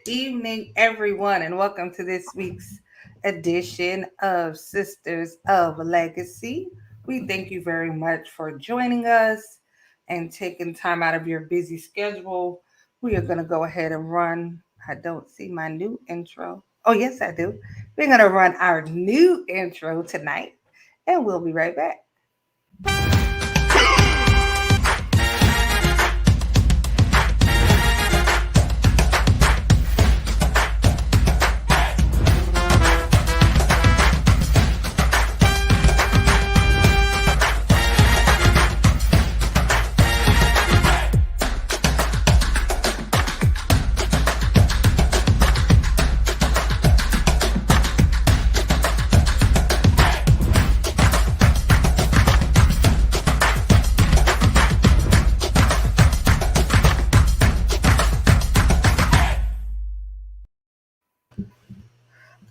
evening, everyone, and welcome to this week's edition of Sisters of Legacy. We thank you very much for joining us and taking time out of your busy schedule. We are going to go ahead and run. I don't see my new intro. Oh, yes, I do. We're going to run our new intro tonight, and we'll be right back.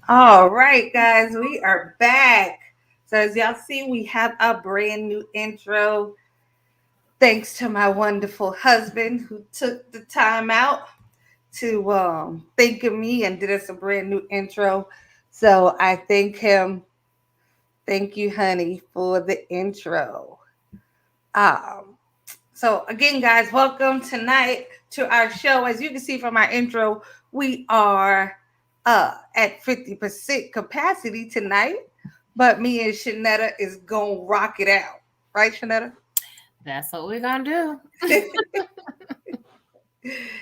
All right, guys, we are back. So, as y'all see, we have a brand new intro. Thanks to my wonderful husband who took the time out to think of me and did us a brand new intro. So, I thank him. Thank you, honey, for the intro. Um, so, again, guys, welcome tonight to our show. As you can see from our intro, we are at 50% capacity tonight, but me and Shanetta is gonna rock it out, right, Shanetta? That's what we're gonna do.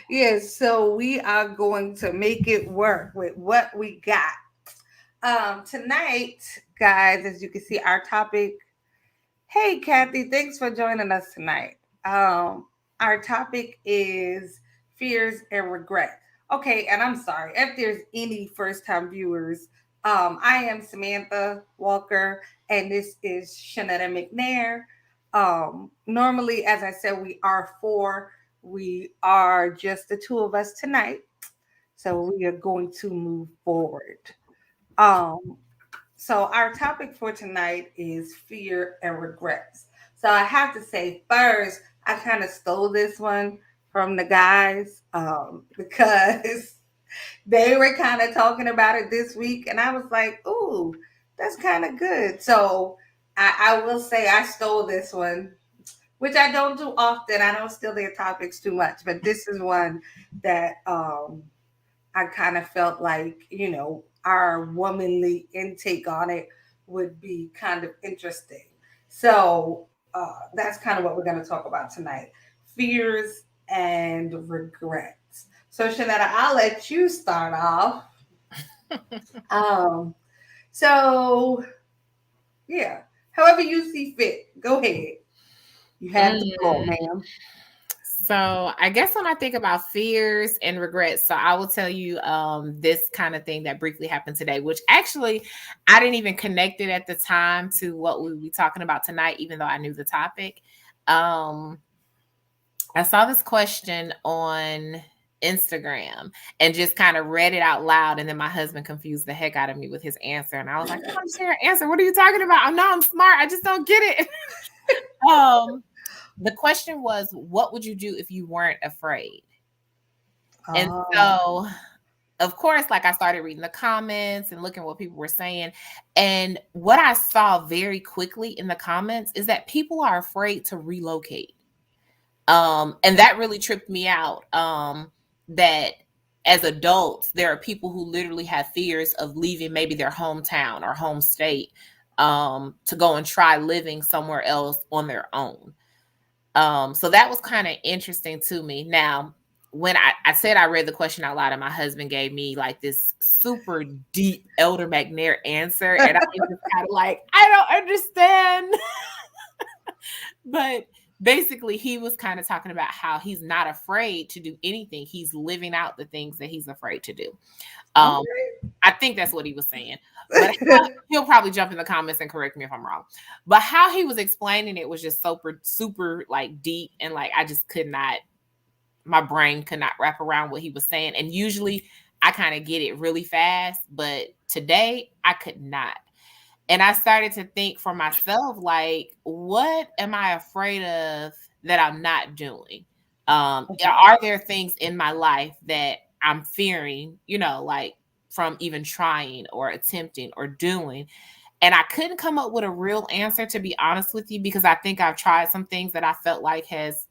Yes, so we are going to make it work with what we got. Tonight, guys, as you can see, our topic. Hey, Kathy, thanks for joining us tonight. Our topic is fears and regret. Okay, and I'm sorry if there's any first time viewers. I am Samantha Walker, and this is Shanetta McNair. Normally, as I said, we are four. We are just the two of us tonight, so we are going to move forward. Um, so our topic for tonight is fear and regrets. So I have to say first, I kind of stole this one from the guys because they were kind of talking about it this week, and I was like, "Ooh, that's kind of good." So I will say I stole this one, which I don't do often. I don't steal their topics too much, but this is one that I kind of felt like, our womanly intake on it would be kind of interesting. So that's kind of what we're going to talk about tonight, fears and regrets. So, Shanetta, I'll let you start off. Um, so, yeah, however you see fit, go ahead. You have the floor, Mm. ma'am. So I guess when I think about fears and regrets, so I will tell you this kind of thing that briefly happened today, which actually I didn't even connect it at the time to what we would be talking about tonight, even though I knew the topic. Um, I saw this question on Instagram and just kind of read it out loud. And then my husband confused the heck out of me with his answer. And I was like, I don't share an answer. What are you talking about? I know I'm smart. I just don't get it. um, the question was, what would you do if you weren't afraid? And Oh, so, of course, like I started reading the comments and looking what people were saying. And what I saw very quickly in the comments is that people are afraid to relocate. And that really tripped me out. That as adults, there are people who literally have fears of leaving maybe their hometown or home state to go and try living somewhere else on their own. So that was kind of interesting to me. Now, when I said I read the question out loud and my husband gave me like this super deep Elder McNair answer, and I was just kind of like, I don't understand. But basically, he was kind of talking about how he's not afraid to do anything. He's living out the things that he's afraid to do. Um, I think that's what he was saying. But he'll probably jump in the comments and correct me if I'm wrong. But how he was explaining it was just super, super like deep, and like I just could not, my brain could not wrap around what he was saying. And usually I kind of get it really fast, but today I could not. And I started to think for myself, like, what am I afraid of that I'm not doing? Are there things in my life that I'm fearing, like from even trying or attempting or doing. And I couldn't come up with a real answer, to be honest with you, because I think I've tried some things that I felt like has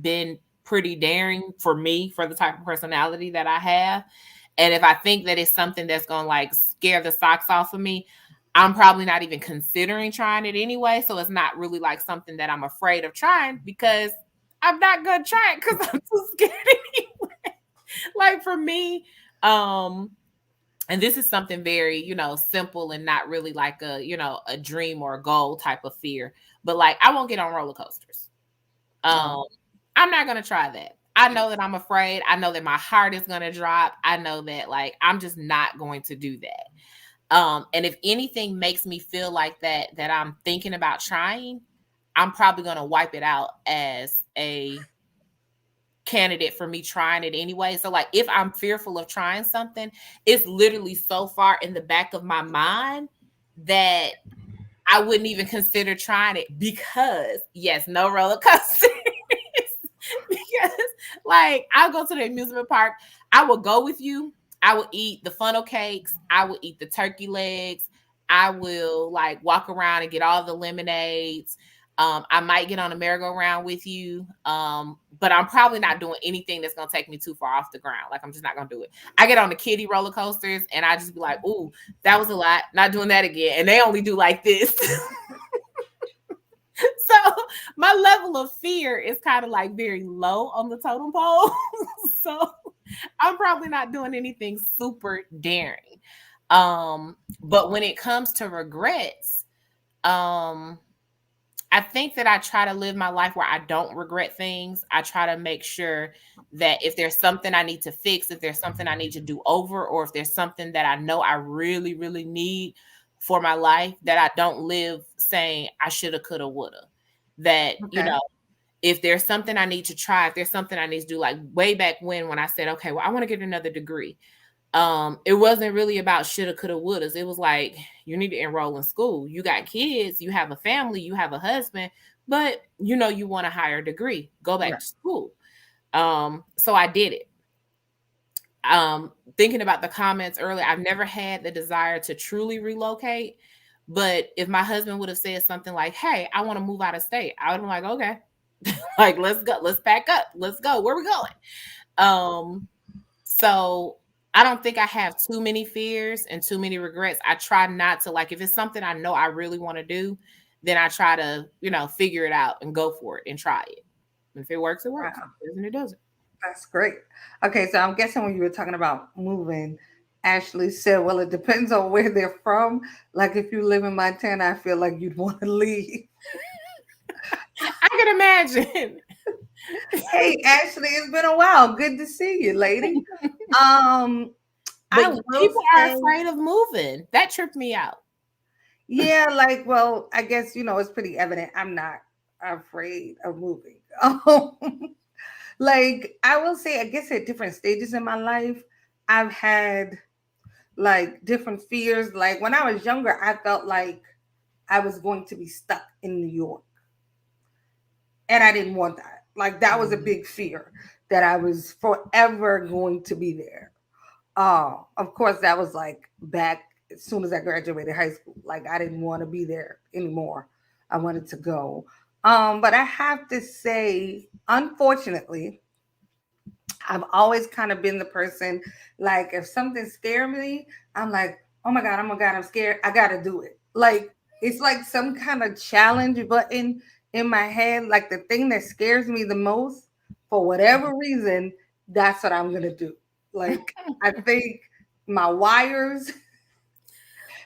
been pretty daring for me, for the type of personality that I have. And if I think that it's something that's going to like scare the socks off of me, I'm probably not even considering trying it anyway. So it's not really like something that I'm afraid of trying, because I'm not going to try it because I'm too scared anyway. Like for me, and this is something very, simple and not really like a dream or a goal type of fear, but like I won't get on roller coasters. I'm not going to try that. I know that I'm afraid. I know that my heart is going to drop. I know that like I'm just not going to do that. And if anything makes me feel like that I'm thinking about trying, I'm probably going to wipe it out as a candidate for me trying it anyway. So like if I'm fearful of trying something, it's literally so far in the back of my mind that I wouldn't even consider trying it, because yes, no roller coasters. Because like I'll go to the amusement park, I will go with you, I will eat the funnel cakes, I will eat the turkey legs, I will like walk around and get all the lemonades. I might get on a merry-go-round with you, but I'm probably not doing anything that's gonna take me too far off the ground. Like I'm just not gonna do it. I get on the kiddie roller coasters and I just be like, "Ooh, that was a lot. Not doing that again." And they only do like this. So my level of fear is kind of like very low on the totem pole. So I'm probably not doing anything super daring. But when it comes to regrets, I think that I try to live my life where I don't regret things. I try to make sure that if there's something I need to fix, if there's something I need to do over, or if there's something that I know I really, really need for my life, that I don't live saying I shoulda, coulda, woulda. That, Okay. If there's something I need to try, if there's something I need to do, like way back when I said, okay, well, I want to get another degree. It wasn't really about shoulda, coulda, wouldas. It was like, you need to enroll in school. You got kids, you have a family, you have a husband, but you want a higher degree. Go back Right. to school. So I did it. Thinking about the comments earlier, I've never had the desire to truly relocate. But if my husband would have said something like, "Hey, I want to move out of state," I would have been like, "Okay, like let's go, let's pack up, let's go. Where we going?" So I don't think I have too many fears and too many regrets. I try not to, like, if it's something I know I really want to do, then I try to, figure it out and go for it and try it. And if it works, it works. Wow. If it doesn't, it doesn't. That's great. Okay, so I'm guessing when you were talking about moving, Ashley said, well, it depends on where they're from. Like if you live in Montana, I feel like you'd want to leave. I can imagine. Hey, Ashley, it's been a while. Good to see you, lady. Um, I But will people are say, afraid of moving. That tripped me out. yeah, like, well, I guess, it's pretty evident I'm not afraid of moving. Like, I will say, I guess at different stages in my life, I've had like different fears. Like when I was younger, I felt like I was going to be stuck in New York. And I didn't want that. Like that was a Mhm. big fear that I was forever going to be there. Of course, that was like back as soon as I graduated high school. Like I didn't want to be there anymore. I wanted to go. But I have to say, unfortunately, I've always kind of been the person like if something scared me, I'm like, oh my god, I'm scared. I gotta do it. Like it's like some kind of challenge button in my head. Like the thing that scares me the most, for whatever reason, that's what I'm gonna do. Like I think my wires,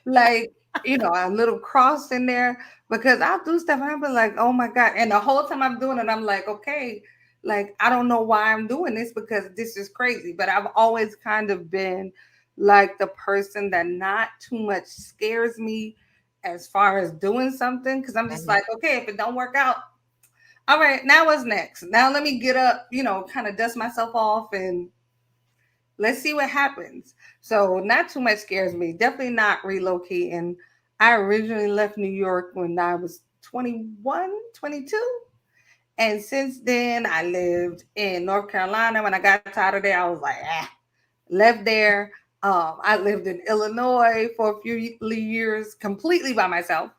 like a little cross in there because I'll do stuff and I'll be like, oh my God. And the whole time I'm doing it, I'm like, okay, like I don't know why I'm doing this because this is crazy. But I've always kind of been like the person that not too much scares me as far as doing something because I'm just Mhm. like, okay, if it don't work out, all right, now what's next? Now let me get up, kind of dust myself off and let's see what happens. So not too much scares me. Definitely not relocating. I originally left New York when I was 21, 22. And since then I lived in North Carolina. When I got tired of there, I was like, left there. I lived in Illinois for a few years completely by myself,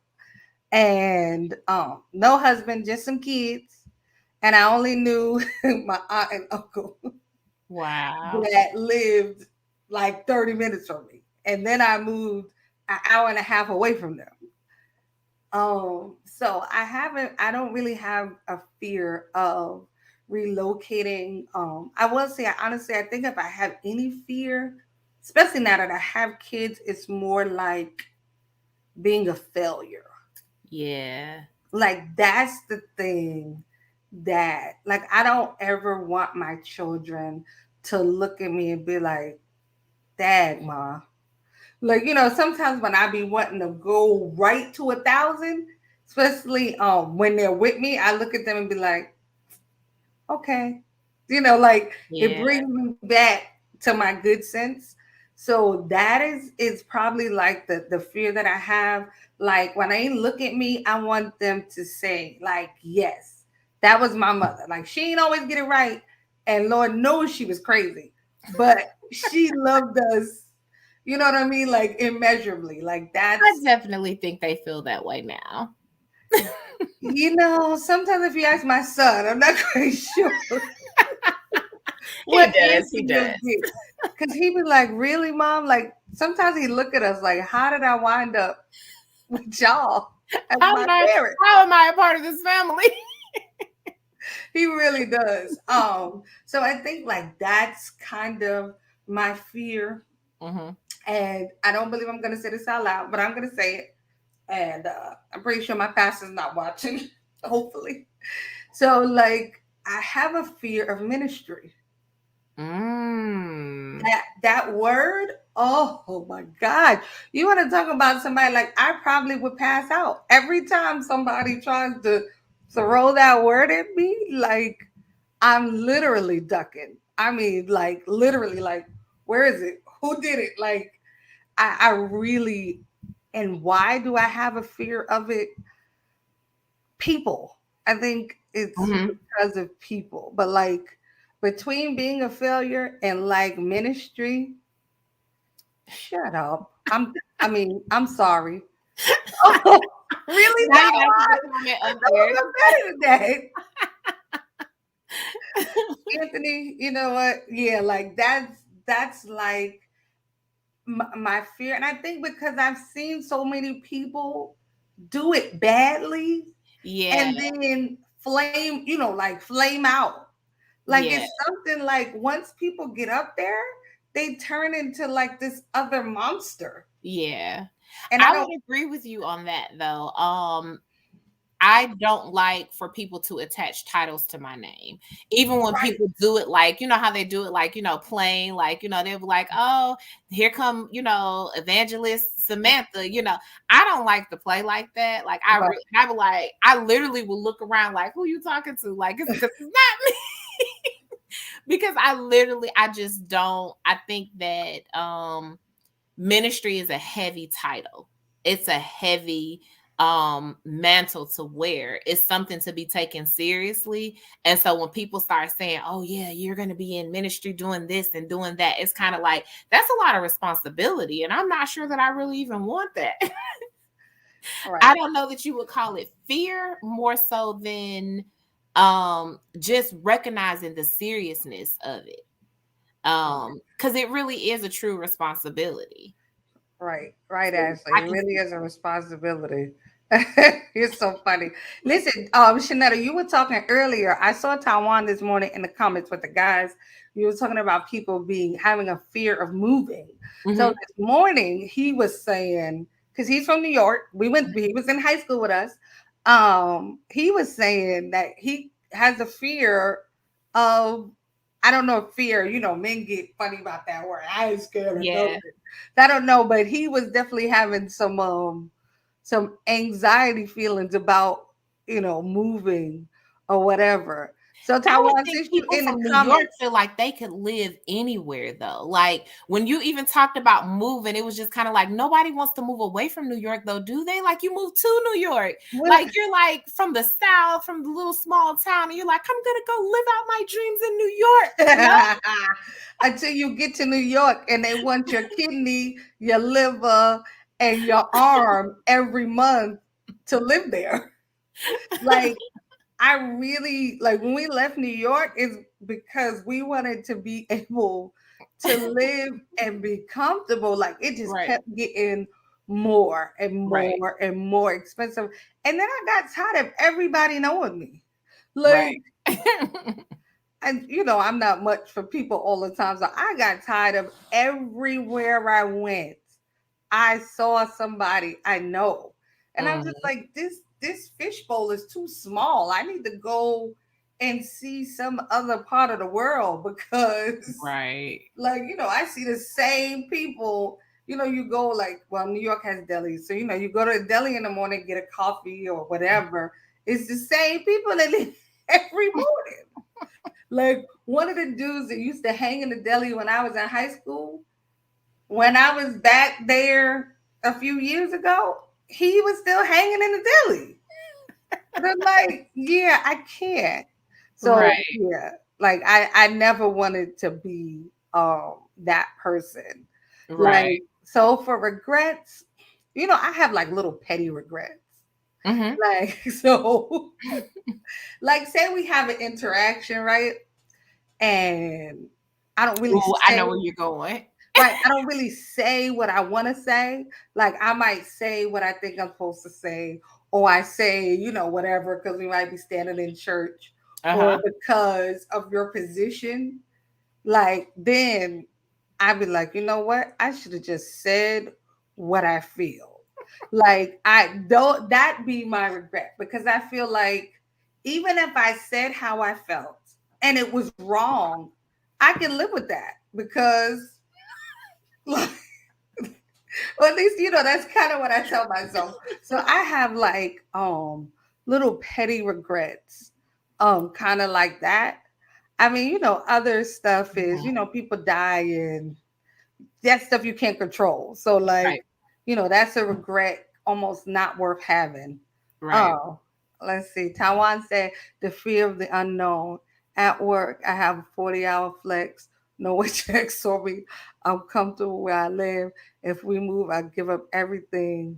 and no husband, just some kids. And I only knew my aunt and uncle Wow. that lived like 30 minutes from me. And then I moved an hour and a half away from them. So I don't really have a fear of relocating. I will say, honestly, I think if I have any fear, especially now that I have kids, it's more like being a failure. Yeah. Like that's the thing that, like, I don't ever want my children to look at me and be like, Dad, Ma. Like, sometimes when I be wanting to go right to 1,000, especially when they're with me, I look at them and be like, okay. Like it Yeah. brings me back to my good sense. So that is probably like the fear that I have. Like when they look at me, I want them to say, like, yes, that was my mother. Like she ain't always get it right. And Lord knows she was crazy. But she loved us, you know what I mean? Like immeasurably. Like I that's definitely think they feel that way now. sometimes if you ask my son, I'm not quite sure He what does. answer He you'll does. get. Because he be like, really, Mom? Like, sometimes he look at us like, how did I wind up with y'all as my parents? How am I a part of this family? He really does. So I think like that's kind of my fear. Mm-hmm. And I don't believe I'm gonna say this out loud, but I'm gonna say it. And I'm pretty sure my pastor's not watching, hopefully. So like I have a fear of ministry. Mm. That word, oh my God. You want to talk about somebody, like I probably would pass out every time somebody tries to throw that word at me. Like I'm literally ducking. I mean, like literally, like, where is it? Who did it? Like I really, and why do I have a fear of it? People. I think it's Mm-hmm. because of people. But like between being a failure and like ministry, shut up. I'm sorry. Oh, really? Now That you have to one? put comment I up know there. I'm better today. Anthony, you know what? Yeah, like that's like my fear. And I think because I've seen so many people do it badly Yeah. and then flame, like flame out. Like Yeah. it's something like once people get up there, they turn into like this other monster. Yeah. And I I would don't agree with you on that though. I don't like for people to attach titles to my name. Even when right. people do it, like, you know how they do it, like, plain, like, they'll be like, oh, here come, evangelist Samantha, I don't like to play like that. Like, Right. I be like, I literally will look around like, who you talking to? Like, because it's not me. Because I just don't, I think that, ministry is a heavy title. It's a heavy mantle to wear. It's something to be taken seriously. And so when people start saying, oh yeah, you're going to be in ministry doing this and doing that, it's kind of like that's a lot of responsibility, and I'm not sure that I really even want that. Right. I don't know that you would call it fear, more so than just recognizing the seriousness of it, because it really is a true responsibility. Right, right, So Ashley. I It can really see. is a responsibility. You're so funny. Listen, Shanetta, you were talking earlier. I saw Taiwan this morning in the comments with the guys. You were talking about people having a fear of moving. So Mhm. this morning he was saying, because he's from New York, he was in high school with us. He was saying that he has a fear of, I don't know if fear, men get funny about that word. I ain't scared of Yeah. nothing. I don't know, but he was definitely having some anxiety feelings about moving or whatever. So I would Taiwan, think since you people in the from New York comments, feel like they could live anywhere though. Like when you even talked about moving, it was just kind of like nobody wants to move away from New York though, do they? Like you moved to New York. well, Like you're like from the South, from the little small town, and you're like, I'm gonna go live out my dreams in New York. No, until you get to New York and they want your kidney, your liver, and your arm every month to live there. Like I really like when we left New York is because we wanted to be able to live and be comfortable. Like it just right, kept getting more and right, more and more expensive. And then I got tired of everybody knowing me. Like right. and I'm not much for people all the time. So I got tired of everywhere I went. I saw somebody I know. And I'm just Mhm. like, this fishbowl is too small. I need to go and see some other part of the world because Right. like, I see the same people. You go like, well, New York has delis. So, you go to a deli in the morning, get a coffee or whatever. It's the same people that live every morning. Like one of the dudes that used to hang in the deli when I was in high school, when I was back there a few years ago, he was still hanging in the deli. And I'm like, yeah, I can't. So Right. yeah, like I never wanted to be that person. Right. Like so for regrets, I have like little petty regrets. Mhm. Like so like say we have an interaction, right? And I don't really Ooh, I say know where you're going. right. I don't really say what I want to say. Like I might say what I think I'm supposed to say, or I say, whatever, because we might be standing in church, or Uh-huh. because of your position. Like then I'd be like, you know what? I should have just said what I feel. Like I don't that be my regret because I feel like even if I said how I felt and it was wrong, I can live with that because like or at least that's kind of what I tell myself. So I have like little petty regrets, kind of like that. I mean, other stuff is, Mhm. people die and that stuff you can't control. So Right. like, that's a regret almost not worth having. Right. Oh, let's see. Taiwan said the fear of the unknown. At work, I have a 40-hour flex, no one checks for me. I'm comfortable where I live. If we move, I give up everything.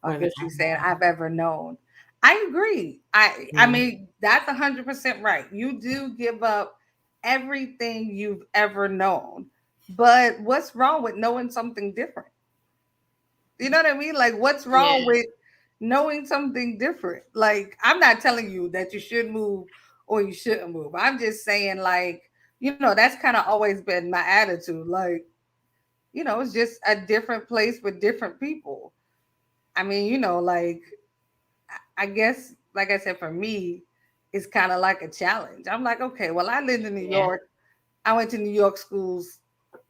I For the guess she's saying unknown. I've ever known. I agree. I Mhm. mean, that's 100% right. You do give up everything you've ever known. But what's wrong with knowing something different? You know what I mean? Like, what's Yeah. wrong with knowing something different? Like, I'm not telling you that you should move or you shouldn't move. I'm just saying, like, that's kind of always been my attitude. Like, it's just a different place with different people. I mean, like, I guess, like I said, for me, it's kind of like a challenge. I'm like, okay, well, I lived in New Yeah. York. I went to New York schools.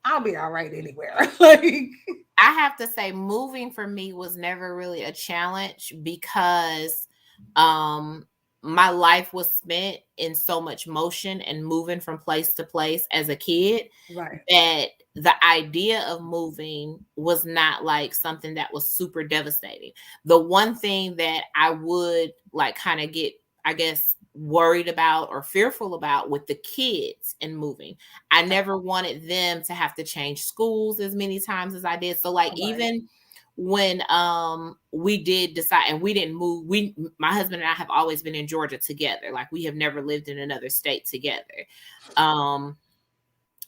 I'll be all right anywhere. Like, I have to say moving for me was never really a challenge because um my life was spent in so much motion and moving from place to place as a kid right, that the idea of moving was not like something that was super devastating. The one thing that I would like kind of get, I guess, worried about or fearful about with the kids and moving, I never wanted them to have to change schools as many times as I did. So like right, even when we did decide and we didn't move, my husband and I have always been in Georgia together. Like we have never lived in another state together. Um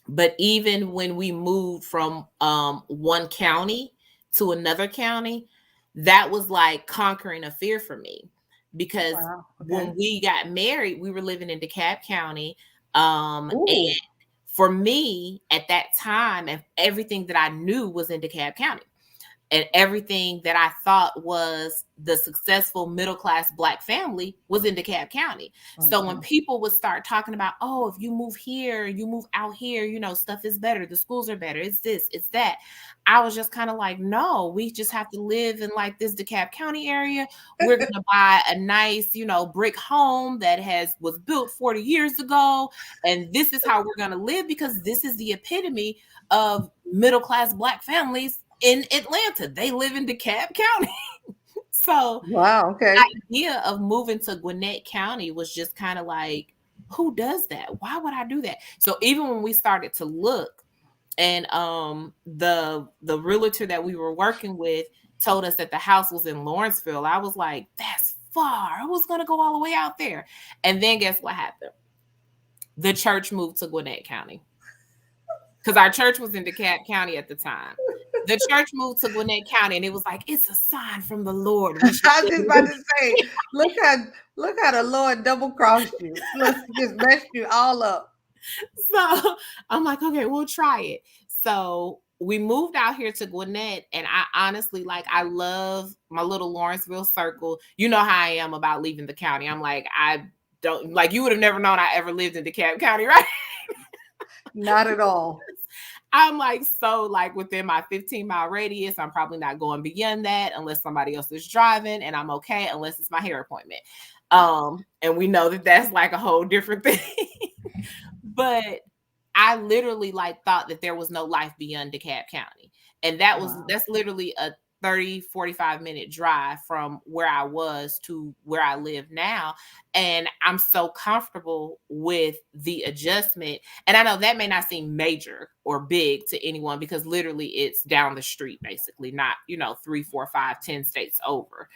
but even when we moved from one county to another county, that was like conquering a fear for me because wow, okay. when we got married, we were living in DeKalb County. And Ooh, for me at that time, and everything that I knew was in DeKalb County. And everything that I thought was the successful middle class Black family was in DeKalb County. So when people would start talking about, oh, if you move here, you move out here, you know, stuff is better, the schools are better, it's this, it's that. I was just kind of like, no, we just have to live in like this DeKalb County area. We're gonna buy a nice, you know, brick home that was built 40 years ago, and this is how we're gonna live because this is the epitome of middle class Black families in Atlanta. They live in DeKalb County. So wow, okay. the idea of moving to Gwinnett County was just kind of like, who does that? Why would I do that? So even when we started to look, and the realtor that we were working with told us that the house was in Lawrenceville, I was like, that's far. I was gonna go all the way out there. And then guess what happened? The church moved to Gwinnett County. Because our church was in DeKalb County at the time. The church moved to Gwinnett County, and it was like, it's a sign from the Lord. I was just about to say, look how the Lord double crossed you. Look, just messed you all up. So I'm like, okay, we'll try it. So we moved out here to Gwinnett, and I honestly, like, I love my little Lawrenceville circle. You know how I am about leaving the county. I'm like, I don't, like, you would have never known I ever lived in DeKalb County, right? Not at all. I'm like, so like within my 15-mile radius, I'm probably not going beyond that unless somebody else is driving, and I'm okay unless it's my hair appointment. And we know that that's like a whole different thing. But I literally like thought that there was no life beyond DeKalb County. And that's literally a 30-45 minute drive from where I was to where I live now. And I'm so comfortable with the adjustment. And I know that may not seem major or big to anyone because literally it's down the street, basically, not, 3, 4, 5, 10 states over.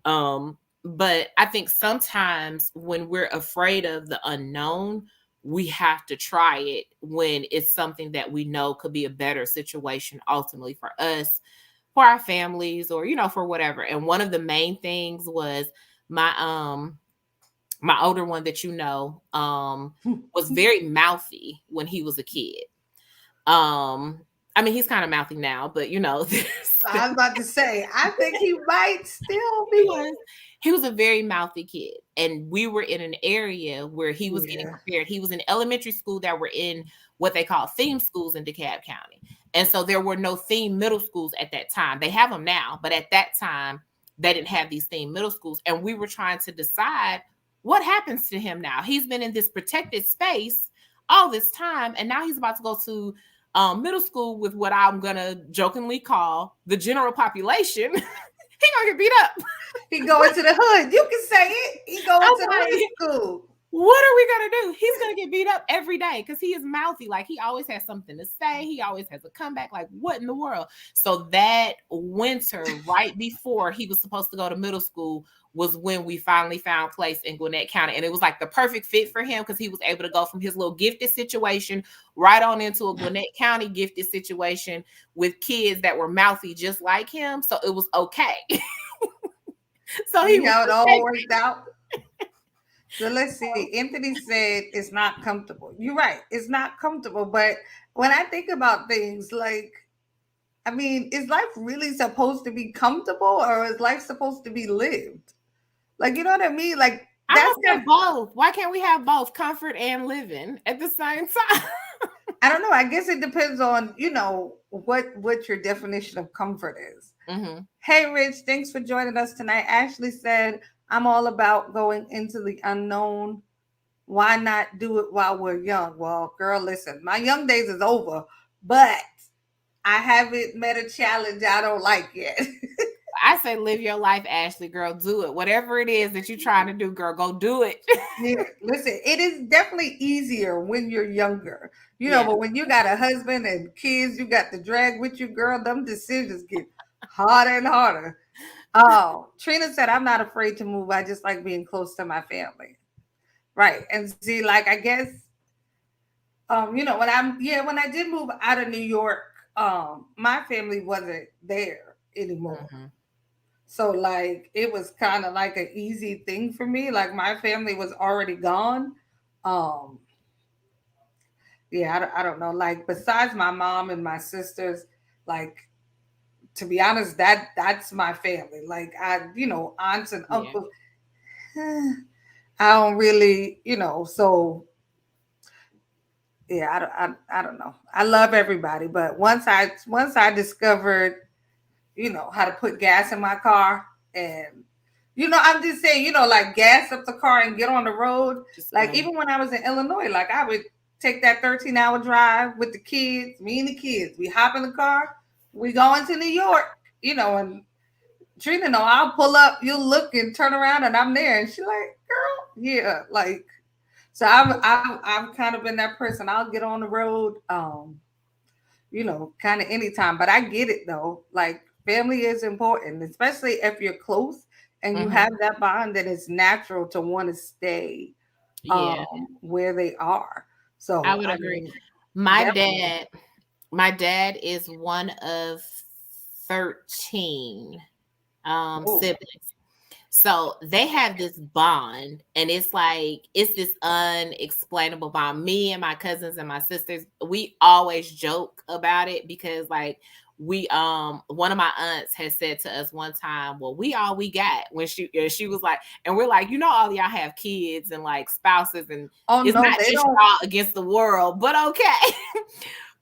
But I think sometimes when we're afraid of the unknown, we have to try it when it's something that we know could be a better situation ultimately for us, for our families, or, for whatever. And one of the main things was my older one that was very mouthy when he was a kid. I mean, he's kind of mouthy now, but I was about to say, I think he might still be. He was a very mouthy kid, and we were in an area where he was getting prepared. He was in elementary school that were in what they call theme schools in DeKalb County. And so there were no theme middle schools at that time. They have them now, but at that time, they didn't have these theme middle schools. And we were trying to decide what happens to him now. He's been in this protected space all this time, and now he's about to go to middle school with what I'm going to jokingly call the general population. He gonna get beat up. He going to the hood. You can say it. He going to the hood school. What are we gonna do? He's gonna get beat up every day because he is mouthy. Like, he always has something to say. He always has a comeback. Like, what in the world? So that winter, right before he was supposed to go to middle school, was when we finally found place in Gwinnett County. And it was like the perfect fit for him because he was able to go from his little gifted situation right on into a Gwinnett County gifted situation with kids that were mouthy just like him. So it was okay. So he how it all worked out. So let's see. Anthony said it's not comfortable. You're right. It's not comfortable. But when I think about things like, I mean, is life really supposed to be comfortable, or is life supposed to be lived? Like, you know what I mean? Like, I have both. Why can't we have both comfort and living at the same time? I don't know. I guess it depends on, what your definition of comfort is. Mm-hmm. Hey, Rich, thanks for joining us tonight. Ashley said, I'm all about going into the unknown. Why not do it while we're young? Well, girl, listen, my young days is over, but I haven't met a challenge I don't like yet. I say live your life, Ashley, girl. Do it. Whatever it is that you're trying to do, girl, go do it. Yeah, listen, it is definitely easier when you're younger, but when you got a husband and kids, you got to drag with you, girl, them decisions get harder and harder. Oh, Trina said, I'm not afraid to move. I just like being close to my family. Right. And see, like, I guess, when I did move out of New York, my family wasn't there anymore. Mm-hmm. So, like, it was kind of like an easy thing for me. Like, my family was already gone. I don't know. Like, besides my mom and my sisters, like, to be honest, that's my family. Like aunts and Yeah. uncles. I don't really, so yeah, I don't know. I love everybody, but once I discovered, how to put gas in my car, and I'm just saying, like gas up the car and get on the road. Just Like go. even when I was in Illinois, like I would take that 13-hour drive with the kids, me and the kids. We hop in the car, we going to New York, and Trina know I'll pull up, you'll look and turn around and I'm there. And she like, girl, yeah, like so I've kind of been that person. I'll get on the road, kind of anytime. But I get it though. Like family is important, especially if you're close and you have that bond, that it's natural to want to stay Yeah, where they are. I So would I agree. mean, My definitely. dad, my dad is one of 13 Oh, siblings. So they have this bond, and it's like it's this unexplainable bond. Me and my cousins and my sisters, we always joke about it because like we one of my aunts has said to us one time, well, we all we got, when she was like, and we're like, all y'all have kids and like spouses, and oh it's no, not they just don't. y'all against the world, but okay.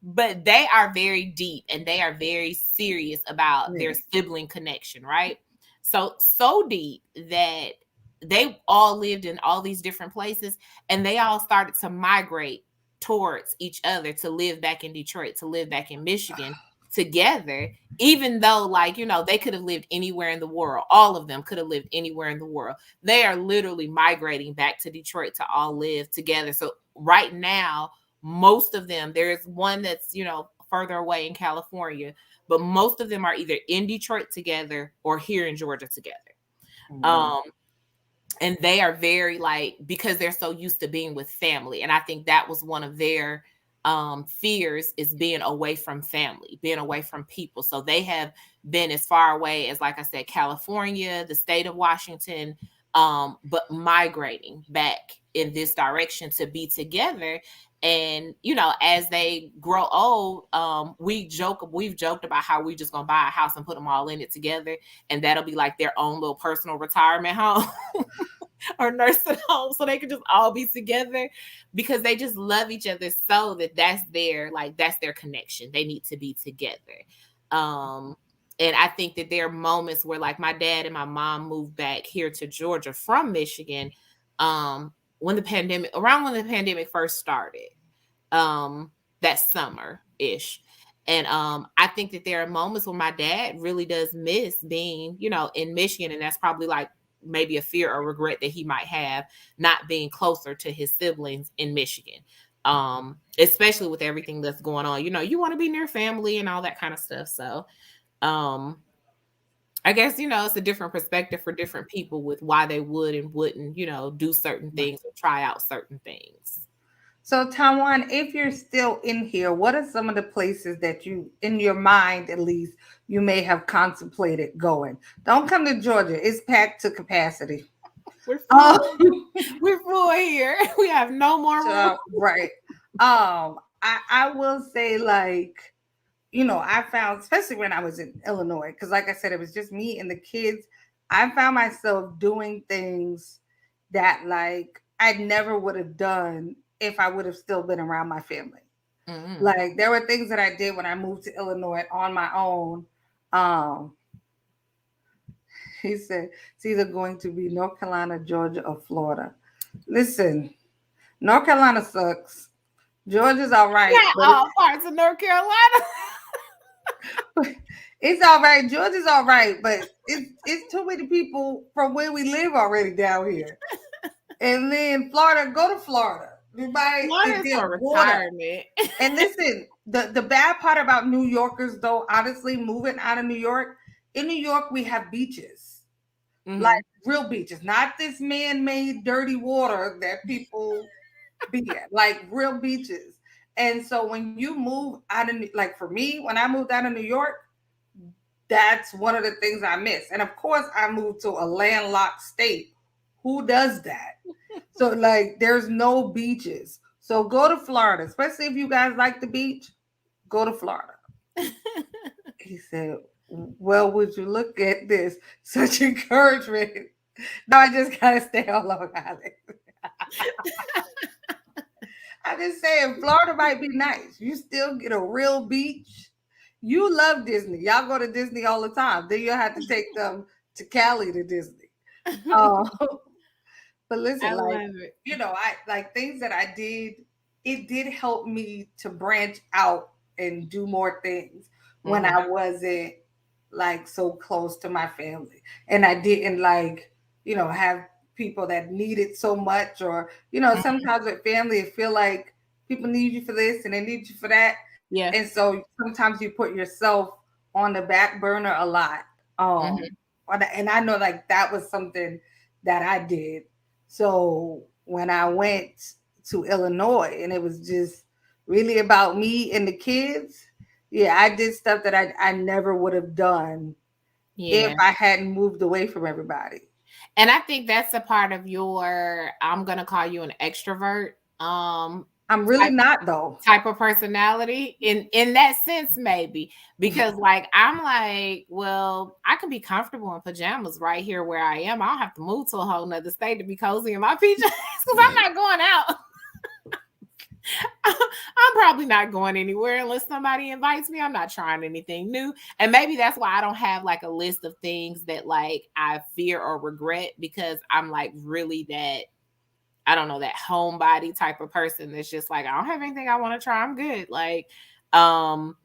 But they are very deep and they are very serious about their Yeah. sibling connection, right? So deep that they all lived in all these different places, and they all started to migrate towards each other to live back in Detroit, to live back in Michigan together, even though like they could have lived anywhere in the world. All of them could have lived anywhere in the world. They are literally migrating back to Detroit to all live together. So right now, most of them, there's one that's further away in California, but most of them are either in Detroit together or here in Georgia together. Mhm. Um, and they are very like, because they're so used to being with family. And I think that was one of their fears, is being away from family, being away from people. So they have been as far away as, like I said, California, the state of Washington, but migrating back in this direction to be together. And as they grow old, we've joked about how we just gonna buy a house and put them all in it together, and that'll be like their own little personal retirement home. Or nursing home, so they can just all be together, because they just love each other, so that's their connection. They need to be together. um and I think that there are moments where, like, my dad and my mom moved back here to Georgia from Michigan, when the pandemic first started, that summer ish. And I think that there are moments when my dad really does miss being, in Michigan. And that's probably like maybe a fear or regret that he might have, not being closer to his siblings in Michigan. Especially with everything that's going on. You want to be near family and all that kind of stuff. So um I guess, it's a different perspective for different people with why they would and wouldn't, do certain things or try out certain things. So, Taiwan, if you're still in here, what are some of the places that you, in your mind at least, you may have contemplated going? Don't come to Georgia; it's packed to capacity. We're Um, full. We're full here. We have no more room. so, right. I will say, like, I found, especially when I was in Illinois, because like I said, it was just me and the kids. I found myself doing things that like I never would have done if I would have still been around my family. Mm-hmm. Like there were things that I did when I moved to Illinois on my own. Um, he said it's either going to be North Carolina, Georgia, or Florida. Listen, North Carolina sucks. Georgia's all right, Not but all parts of North Carolina. it's all right. Georgia's all right, but it's too many people from where we live already down here. And then Florida, go to Florida. Everybody is Florida is there for water. retirement. And listen, the bad part about New Yorkers, though, honestly, moving out of New York, in New York we have beaches, like Mm-hmm. real beaches, not this man-made dirty water that people be at, like real beaches. And so when you move out of, like for me, when I moved out of New York, that's one of the things I miss. And of course, I moved to a landlocked state. Who does that? So, like, there's no beaches. So, go to Florida, especially if you guys like the beach, go to Florida. He said, Well, would you look at this? Such encouragement. No, I just gotta stay on Long Island. I just saying Florida might be nice. You still get a real beach. You love Disney. Y'all go to Disney all the time. Then you'll have to take them to Cali to Disney. Um, but listen, I like, love it. I like things that I did, it did help me to branch out and do more things when Mhm. I wasn't like so close to my family. And I didn't like, have people that needed so much, or, Mhm. sometimes with family, it feel like people need you for this and they need you for that. Yeah. And so sometimes you put yourself on the back burner a lot. Mhm. And I know like that was something that I did. So when I went to Illinois and it was just really about me and the kids, yeah, I did stuff that I never would have done if Yeah. I hadn't moved away from everybody. And I think that's a part of your, I'm gonna call you an extrovert, I'm really type not though. type of personality in that sense, maybe. Because like I'm like, well, I can be comfortable in pajamas right here where I am. I don't have to move to a whole nother state to be cozy in my PJs because I'm not going out. I'm probably not going anywhere unless somebody invites me. I'm not trying anything new. And maybe that's why I don't have like a list of things that like I fear or regret, because I'm like really that, I don't know, that homebody type of person that's just like, I don't have anything I want to try. I'm good. Like, um,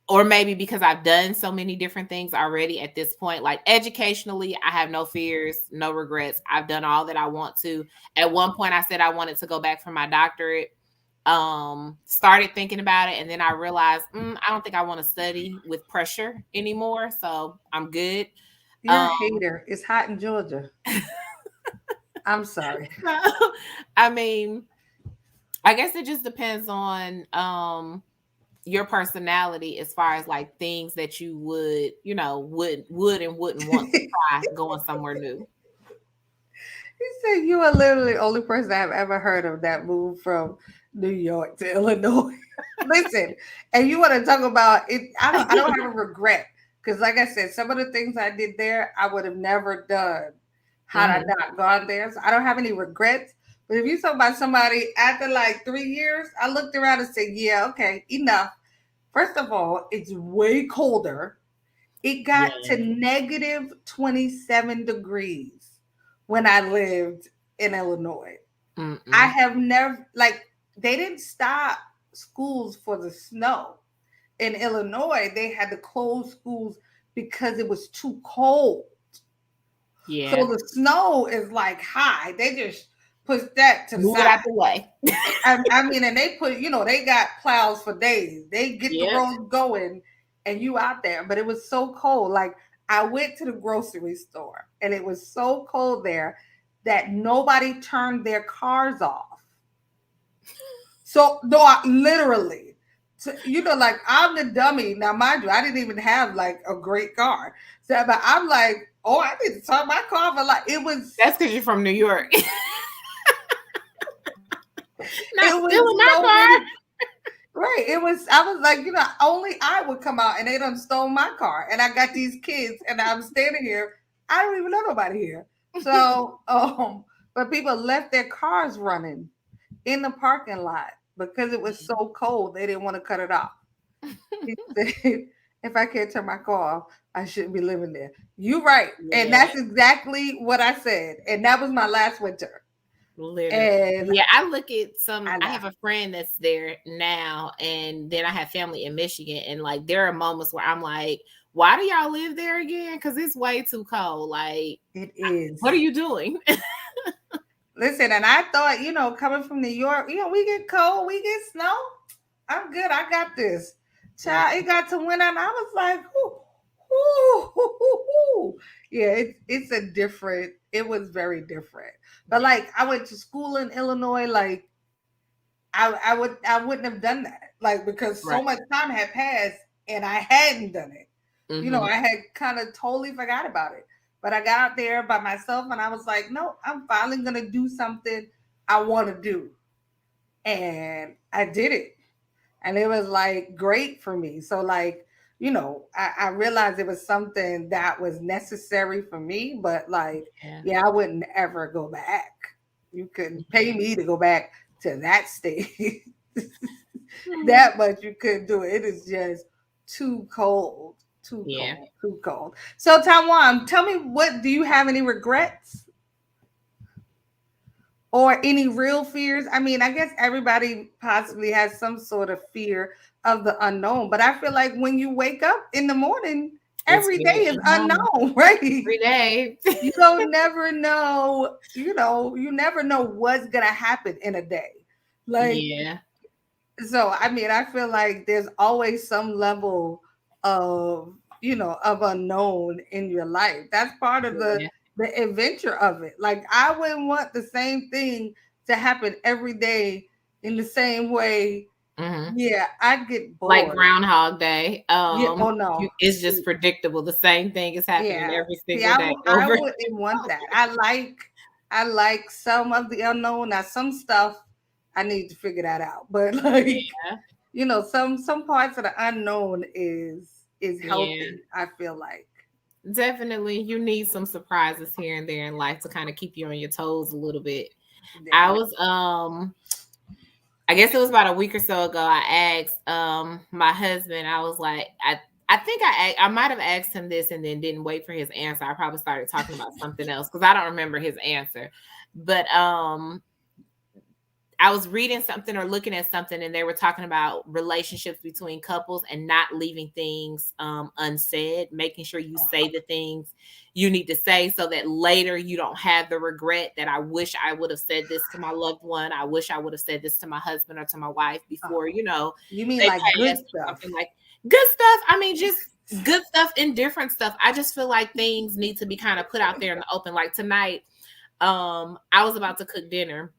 or maybe because I've done so many different things already at this point, like educationally, I have no fears, no regrets. I've done all that I want to. At one point, I said I wanted to go back for my doctorate. Started thinking about it, and then I realized I don't think I want to study with pressure anymore. So I'm good. You're a Um, hater. It's hot in Georgia. I'm sorry. I mean, I guess it just depends on your personality as far as like things that you would, would and wouldn't want to He try going somewhere new. said you are literally the only person I've ever heard of that moved from New York to Illinois. Listen, and you want to talk about it? I don't have a regret because, like I said, some of the things I did there, I would have never done had I Mhm. not gone there. So I don't have any regrets. But if you talk about somebody after like 3 years, I looked around and said, "Yeah, okay, enough." First of all, it's way colder. It got to Yeah. negative 27 degrees when I lived in Illinois. I Mm-mm. have never, like, they didn't stop schools for the snow. In Illinois, they had to close schools because it was too cold. So Yeah. the snow is like high. They just put that to the Move it side. out the way. I mean, and they put, they got plows for days. They get the Yep. roads going and you out there. But it was so cold. Like I went to the grocery store and it was so cold there that nobody turned their cars off. So no, literally. So, like I'm the dummy. Now, mind you, I didn't even have like a great car. So but I'm like, oh, I need to turn my car off. Like it was That's because you're from New York. Not it was stealing my so car. many. Right. I was like, only I would come out and they done stole my car. And I got these kids and I'm standing here. I don't even know nobody here. So, but people left their cars running in the parking lot because it was so cold. They didn't want to cut it off. He said, if I can't turn my car off, I shouldn't be living there. You right. And Yeah. that's exactly what I said. And that was my last winter. Literally. And Yeah, I look at some, I I have left. a friend that's there now, and then I have family in Michigan. And like, there are moments where I'm like, why do y'all live there again? Because it's way too cold. Like, It what are is. you doing? Listen, and I thought, coming from New York, we get cold, we get snow. I'm good. I got this. Child, it got to winter, and I was like, ooh, ooh, ooh, ooh, ooh. Yeah, it's a different. It was very different. But Yeah. like, I went to school in Illinois. Like, I wouldn't have done that. Like because Right. so much time had passed, and I hadn't done it. Mm-hmm. I had kind of totally forgot about it. But I got out there by myself and I was like, no, I'm finally going to do something I want to do. And I did it. And it was like great for me. So, like, you know, I realized it was something that was necessary for me, but like, Yeah. yeah, I wouldn't ever go back. You couldn't pay me to go back to that state. That much you couldn't do it. It is just too cold. Too Yeah. cold. Too cold. So Taiwan, tell me, what do you have any regrets or any real fears? I mean, I guess everybody possibly has some sort of fear of the unknown, but I feel like when you wake up in the morning, It's every day very is unknown unknown, right? every day. You don't never know, you never know what's gonna happen in a day. Like, Yeah. so I mean, I feel like there's always some level of, of unknown in your life. That's part of the Yeah. the adventure of it. Like, I wouldn't want the same thing to happen every day in the same way. Hmm. Yeah, I'd get Like bored. Groundhog Day. Yeah, oh no. It's just predictable. The same thing is happening Yeah. every See, single day I over. wouldn't want that. I like some of the unknown. Now some stuff I need to figure that out. But like, Yeah. some parts of the unknown is Yeah. healthy, I feel like. Definitely, you need some surprises here and there in life to kind of keep you on your toes a little bit. I Yeah. was I guess it was about a week or so ago. I asked my husband. I was like, I think I might have asked him this and then didn't wait for his answer. I probably started talking about something else because I don't remember his answer. But I was reading something or looking at something, and they were talking about relationships between couples and not leaving things unsaid, making sure you say the things you need to say so that later you don't have the regret that I wish I would have said this to my loved one. I wish I would have said this to my husband or to my wife before, You mean they like good passed or stuff? something like good stuff. I mean, just good stuff, indifferent stuff. I just feel like things need to be kind of put out there in the open. Like tonight, I was about to cook dinner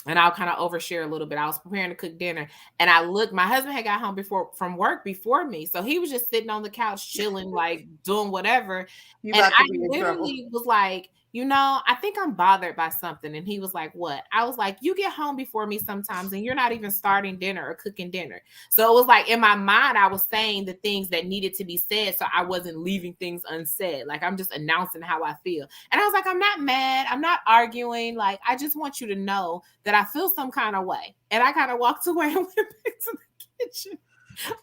and I'll kind of overshare a little bit. I was preparing to cook dinner and I looked, my husband had got home from work before me. So he was just sitting on the couch, chilling, like doing whatever. You And about to I be in trouble. literally was like, I think I'm bothered by something. And he was like, what? I was like, you get home before me sometimes and you're not even starting dinner or cooking dinner. So it was like in my mind, I was saying the things that needed to be said. So I wasn't leaving things unsaid. Like I'm just announcing how I feel. And I was like, I'm not mad. I'm not arguing. Like, I just want you to know that I feel some kind of way. And I kind of walked away and went back to the kitchen.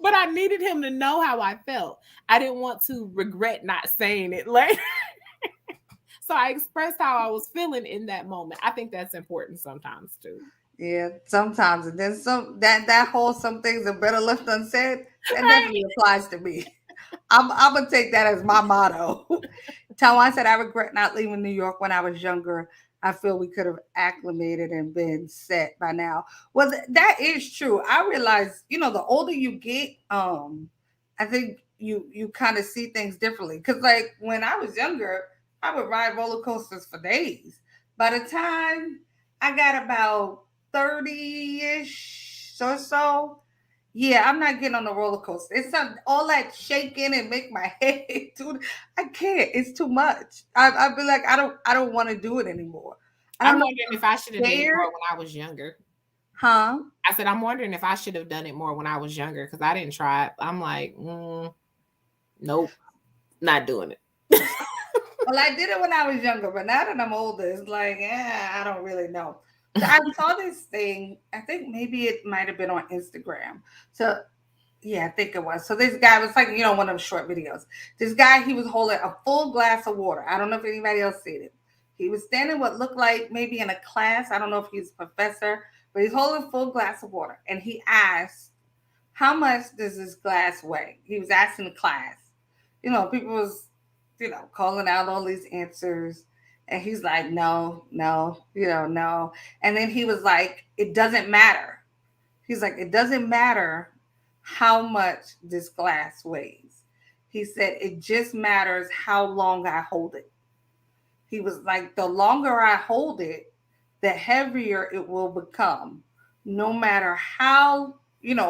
But I needed him to know how I felt. I didn't want to regret not saying it later. So I expressed how I was feeling in that moment. I think that's important sometimes too. Yeah, sometimes. And then that whole some things are better left unsaid, that Right? definitely applies to me. I'm gonna take that as my motto. Taiwan said, I regret not leaving New York when I was younger. I feel we could have acclimated and been set by now. Well, that is true. I realize, the older you get, I think you kind of see things differently. Because like when I was younger, I would ride roller coasters for days. By the time I got about 30-ish or so, yeah, I'm not getting on the roller coaster. It's not all that shaking and make my head too. I can't. It's too much. I'd be like, I don't want to do it anymore. I I'm don't know. wondering if I should have did it Scared, more when I was younger. huh? I said, I'm wondering if I should have done it more when I was younger because I didn't try it. I'm like, nope, not doing it. Well, I did it when I was younger, but now that I'm older, it's like, I don't really know. So I saw this thing. I think maybe it might have been on Instagram. So yeah, I think it was. So this guy was like, one of them short videos. This guy, he was holding a full glass of water. I don't know if anybody else seen it. He was standing what looked like maybe in a class. I don't know if he's a professor, but he's holding a full glass of water. And he asked, how much does this glass weigh? He was asking the class. People was, calling out all these answers. And he's like, no, no, no. And then he was like, it doesn't matter. He's like, it doesn't matter how much this glass weighs. He said, it just matters how long I hold it. He was like, the longer I hold it, the heavier it will become, no matter how,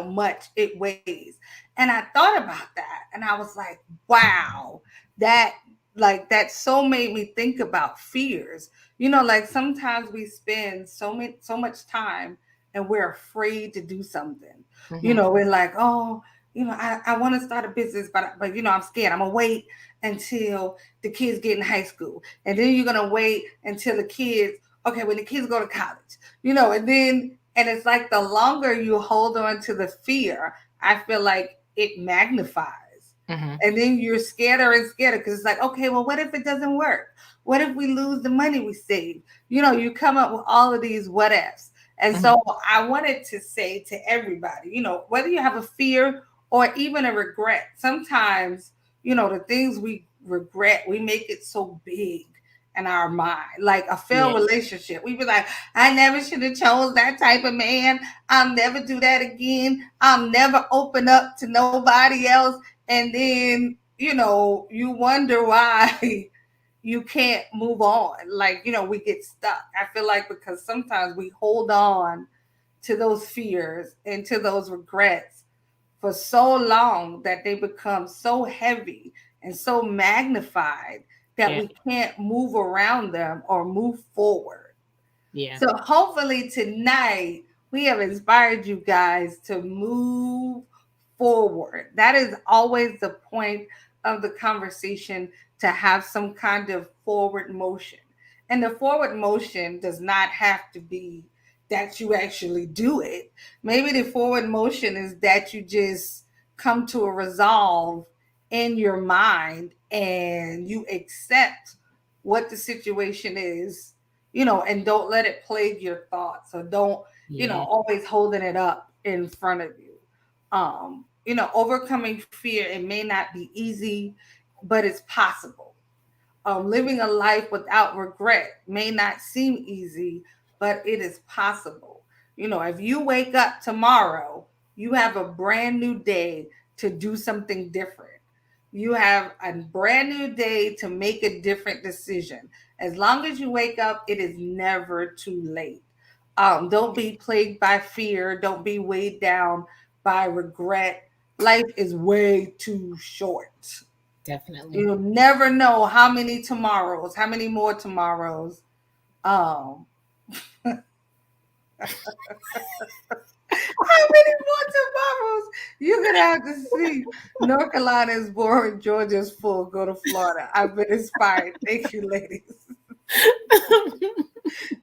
much it weighs. And I thought about that and I was like, wow, that that so made me think about fears. Like sometimes we spend so much time and we're afraid to do something. Mhm. We're like, oh, I want to start a business, but I'm scared. I'm gonna wait until the kids get in high school, and then you're gonna wait until the kids, okay, when the kids go to college, and it's like the longer you hold on to the fear, I feel like it magnifies. Mm-hmm. And then you're scared and scared because it's like, okay, well, what if it doesn't work? What if we lose the money we saved? You come up with all of these what ifs. And so I wanted to say to everybody, whether you have a fear or even a regret, sometimes, the things we regret, we make it so big in our mind, like a failed relationship. We be like, I never should have chose that type of man. I'll never do that again. I'll never open up to nobody else. And then, you wonder why you can't move on. Like, we get stuck. I feel like because sometimes we hold on to those fears and to those regrets for so long that they become so heavy and so magnified that we can't move around them or move forward. Yeah. So hopefully tonight we have inspired you guys to move forward. That is always the point of the conversation, to have some kind of forward motion. And the forward motion does not have to be that you actually do it. Maybe the forward motion is that you just come to a resolve in your mind and you accept what the situation is, and don't let it plague your thoughts, or don't, always holding it up in front of you. Overcoming fear, it may not be easy, but it's possible. Living a life without regret may not seem easy, but it is possible. If you wake up tomorrow, you have a brand new day to do something different. You have a brand new day to make a different decision. As long as you wake up, it is never too late. Don't be plagued by fear. Don't be weighed down by regret. Life is way too short. Definitely. You'll never know how many tomorrows, how many more tomorrows. Um, how many more tomorrows you're gonna have to see? North Carolina is boring, Georgia's full. Go to Florida. I've been inspired. Thank you, ladies.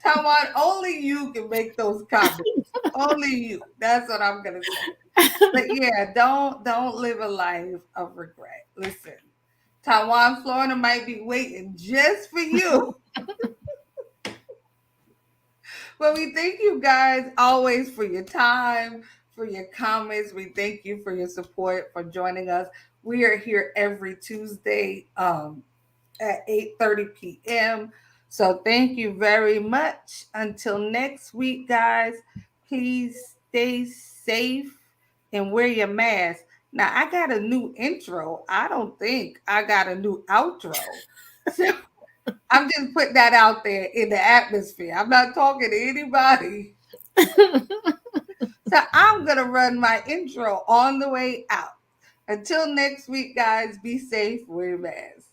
Tawan, only you can make those comments. Only you. That's what I'm gonna say. But yeah, don't live a life of regret. Listen, Tawan, Florida might be waiting just for you. Well, we thank you guys always for your time, for your comments. We thank you for your support, for joining us. We are here every Tuesday at 8:30 p.m. So thank you very much. Until next week, guys, please stay safe and wear your mask. Now, I got a new intro. I don't think I got a new outro. So I'm just putting that out there in the atmosphere. I'm not talking to anybody. So I'm going to run my intro on the way out. Until next week, guys, be safe, wear your mask.